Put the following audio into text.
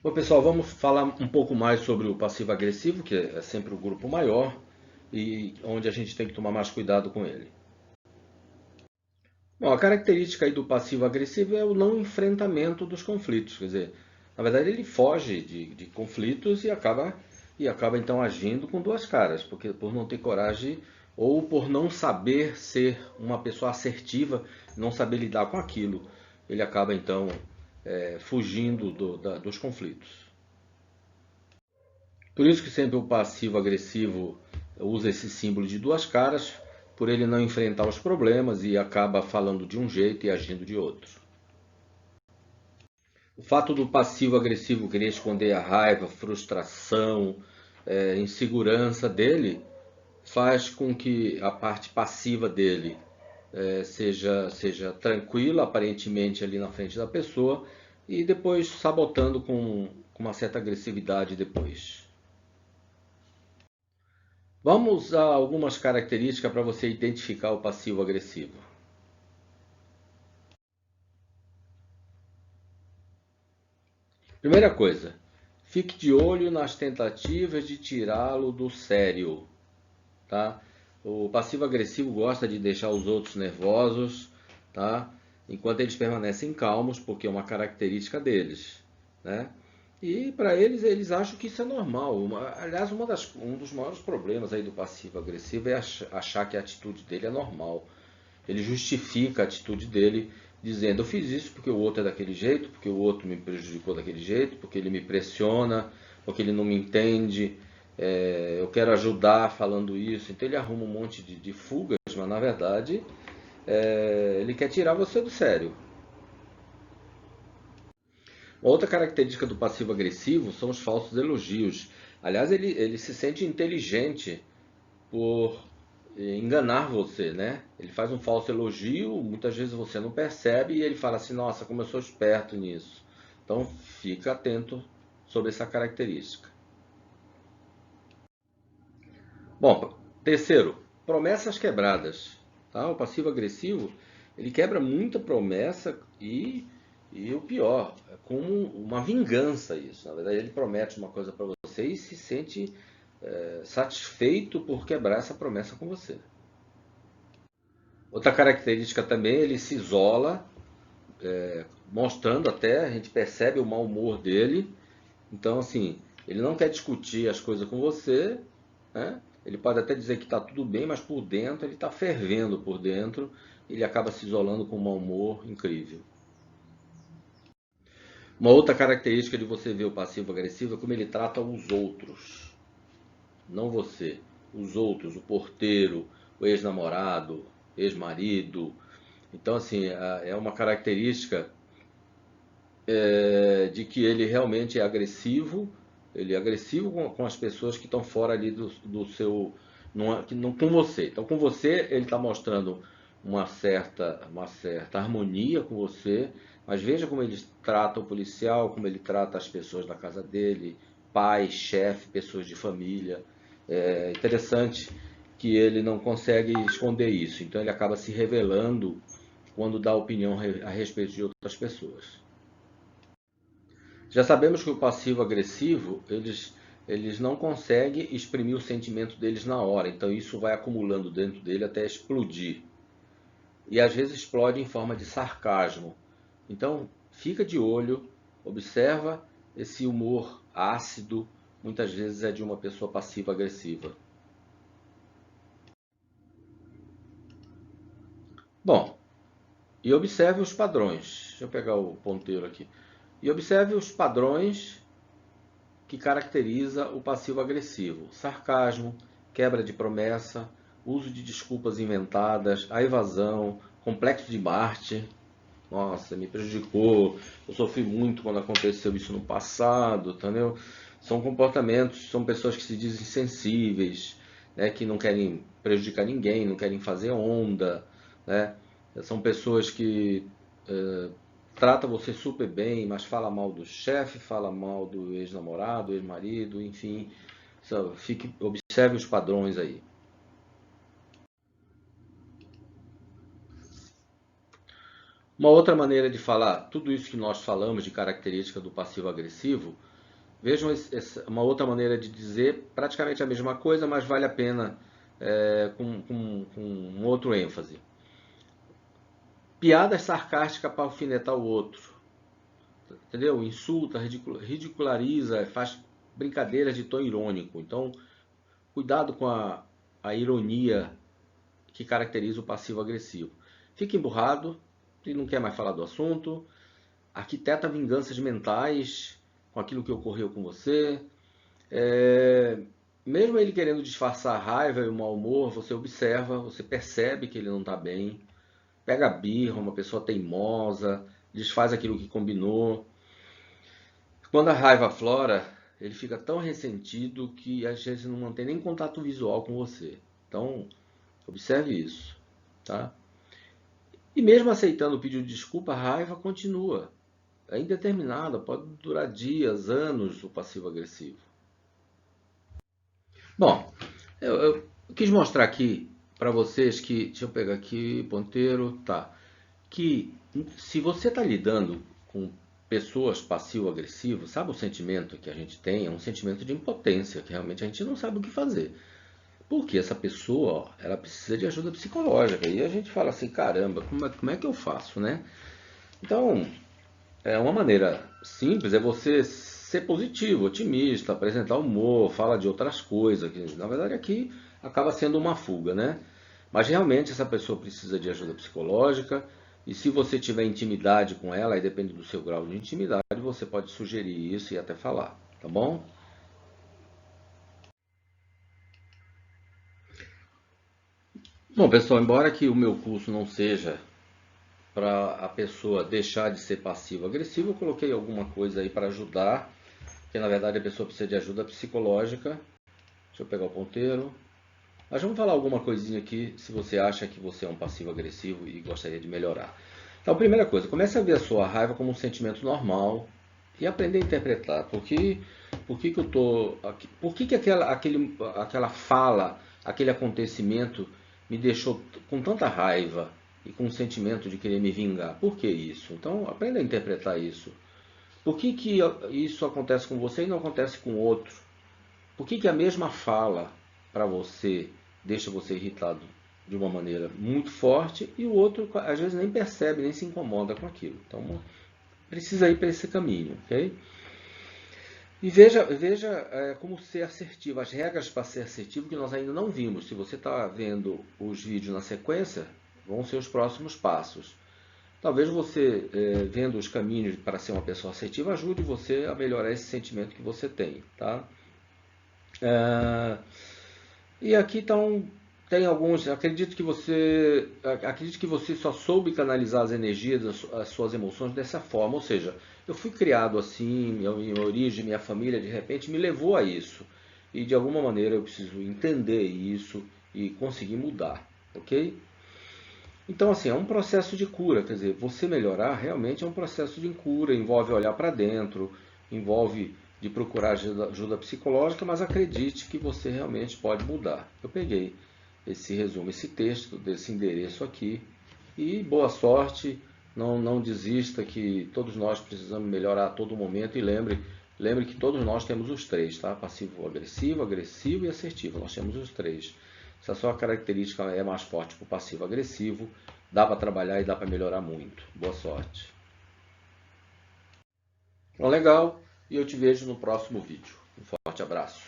Bom, pessoal, vamos falar um pouco mais sobre o passivo agressivo, que é sempre o grupo maior e onde a gente tem que tomar mais cuidado com ele. Bom, a característica aí do passivo agressivo é o não enfrentamento dos conflitos, quer dizer, na verdade ele foge de conflitos e acaba então agindo com duas caras, porque por não ter coragem ou por não saber ser uma pessoa assertiva, não saber lidar com aquilo, ele acaba então fugindo dos conflitos. Por isso que sempre o passivo-agressivo usa esse símbolo de duas caras, por ele não enfrentar os problemas e acaba falando de um jeito e agindo de outro. O fato do passivo-agressivo querer esconder a raiva, frustração, insegurança dele faz com que a parte passiva dele seja tranquila, aparentemente ali na frente da pessoa, e depois sabotando com uma certa agressividade depois. Vamos a algumas características para você identificar o passivo agressivo. Primeira coisa, fique de olho nas tentativas de tirá-lo do sério, tá? O passivo agressivo gosta de deixar os outros nervosos, tá? Enquanto eles permanecem calmos, porque é uma característica deles, né? E para eles acham que isso é normal. Aliás, um dos maiores problemas aí do passivo agressivo é achar que a atitude dele é normal. Ele justifica a atitude dele dizendo: eu fiz isso porque o outro é daquele jeito, porque o outro me prejudicou daquele jeito, porque ele me pressiona, porque ele não me entende, eu quero ajudar falando isso. Então ele arruma um monte de fugas, mas na verdade ele quer tirar você do sério. Outra característica do passivo agressivo são os falsos elogios. Aliás, ele se sente inteligente por enganar você, né? Ele faz um falso elogio, muitas vezes você não percebe e ele fala assim: nossa, como eu sou esperto nisso. Então fica atento sobre essa característica. Bom, terceiro, promessas quebradas. Tá? O passivo agressivo ele quebra muita promessa e o pior, é como uma vingança isso. Na verdade, ele promete uma coisa para você e se sente satisfeito por quebrar essa promessa com você. Outra característica também, ele se isola, mostrando até, a gente percebe o mau humor dele. Então, assim, ele não quer discutir as coisas com você, né? Ele pode até dizer que está tudo bem, mas por dentro ele está fervendo por dentro. Ele acaba se isolando com um mau humor incrível. Uma outra característica de você ver o passivo agressivo é como ele trata os outros, não você. Os outros, o porteiro, o ex-namorado, ex-marido. Então, assim, é uma característica de que ele realmente é agressivo, ele é agressivo com as pessoas que estão fora ali do seu, com você. Então, com você ele está mostrando uma certa harmonia com você, mas veja como ele trata o policial, como ele trata as pessoas da casa dele, pai, chefe, pessoas de família. É interessante que ele não consegue esconder isso, então ele acaba se revelando quando dá opinião a respeito de outras pessoas. Já sabemos que o passivo-agressivo, eles não conseguem exprimir o sentimento deles na hora, então isso vai acumulando dentro dele até explodir. E às vezes explode em forma de sarcasmo. Então fica de olho, observa esse humor ácido, muitas vezes é de uma pessoa passiva-agressiva. Bom, e observe os padrões. Deixa eu pegar o ponteiro aqui. E observe os padrões que caracteriza o passivo agressivo: sarcasmo, quebra de promessa, uso de desculpas inventadas, a evasão, complexo de Marte. Nossa, me prejudicou, eu sofri muito quando aconteceu isso no passado, entendeu? São comportamentos, são pessoas que se dizem sensíveis, né, que não querem prejudicar ninguém, não querem fazer onda, né? São pessoas que trata você super bem, mas fala mal do chefe, fala mal do ex-namorado, ex-marido, enfim. Observe os padrões aí. Uma outra maneira de falar tudo isso que nós falamos de característica do passivo agressivo, vejam uma outra maneira de dizer praticamente a mesma coisa, mas vale a pena com um outro ênfase. Piadas sarcásticas para alfinetar o outro, entendeu? Insulta, ridiculariza, faz brincadeiras de tom irônico. Então, cuidado com a ironia que caracteriza o passivo agressivo. Fica emburrado e não quer mais falar do assunto, arquiteta vinganças mentais com aquilo que ocorreu com você. Mesmo ele querendo disfarçar a raiva e o mau humor, você observa, você percebe que ele não está bem. Pega a birra, uma pessoa teimosa, desfaz aquilo que combinou. Quando a raiva aflora, ele fica tão ressentido que às vezes não mantém nem contato visual com você. Então, observe isso, tá? E mesmo aceitando o pedido de desculpa, a raiva continua. É indeterminada, pode durar dias, anos o passivo agressivo. Bom, eu quis mostrar aqui para vocês que, deixa eu pegar aqui, ponteiro, tá, que se você está lidando com pessoas passivo-agressivas, sabe o sentimento que a gente tem? É um sentimento de impotência, que realmente a gente não sabe o que fazer. Porque essa pessoa, ó, ela precisa de ajuda psicológica. E a gente fala assim, caramba, como é que eu faço, né? Então, uma maneira simples é você ser positivo, otimista, apresentar humor, fala de outras coisas, que na verdade aqui acaba sendo uma fuga, né? Mas realmente essa pessoa precisa de ajuda psicológica e se você tiver intimidade com ela, aí depende do seu grau de intimidade, você pode sugerir isso e até falar, tá bom? Bom, pessoal, embora que o meu curso não seja para a pessoa deixar de ser passivo-agressivo, eu coloquei alguma coisa aí para ajudar, que na verdade a pessoa precisa de ajuda psicológica. Deixa eu pegar o ponteiro. Mas vamos falar alguma coisinha aqui, se você acha que você é um passivo-agressivo e gostaria de melhorar. Então, primeira coisa, comece a ver a sua raiva como um sentimento normal e aprender a interpretar. Por que eu tô aqui? Por que aquela fala, aquele acontecimento me deixou com tanta raiva e com um sentimento de querer me vingar? Por que isso? Então, aprenda a interpretar isso. Por que isso acontece com você e não acontece com outro? Por que a mesma fala para você deixa você irritado de uma maneira muito forte e o outro às vezes nem percebe, nem se incomoda com aquilo? Então precisa ir para esse caminho, ok? E veja como ser assertivo, as regras para ser assertivo que nós ainda não vimos. Se você está vendo os vídeos na sequência, vão ser os próximos passos. Talvez você, vendo os caminhos para ser uma pessoa assertiva, ajude você a melhorar esse sentimento que você tem, tá? E aqui tem alguns. Acredito que você só soube canalizar as energias, as suas emoções dessa forma. Ou seja, eu fui criado assim, minha origem, minha família de repente me levou a isso. E de alguma maneira eu preciso entender isso e conseguir mudar, ok? Então, assim, é um processo de cura, quer dizer, você melhorar realmente é um processo de cura, envolve olhar para dentro, envolve de procurar ajuda psicológica, mas acredite que você realmente pode mudar. Eu peguei esse resumo, esse texto desse endereço aqui e boa sorte, não desista que todos nós precisamos melhorar a todo momento e lembre que todos nós temos os três, tá? Passivo-agressivo, agressivo e assertivo, nós temos os três. Se a sua característica é mais forte para o passivo-agressivo, dá para trabalhar e dá para melhorar muito. Boa sorte. Então, legal. E eu te vejo no próximo vídeo. Um forte abraço.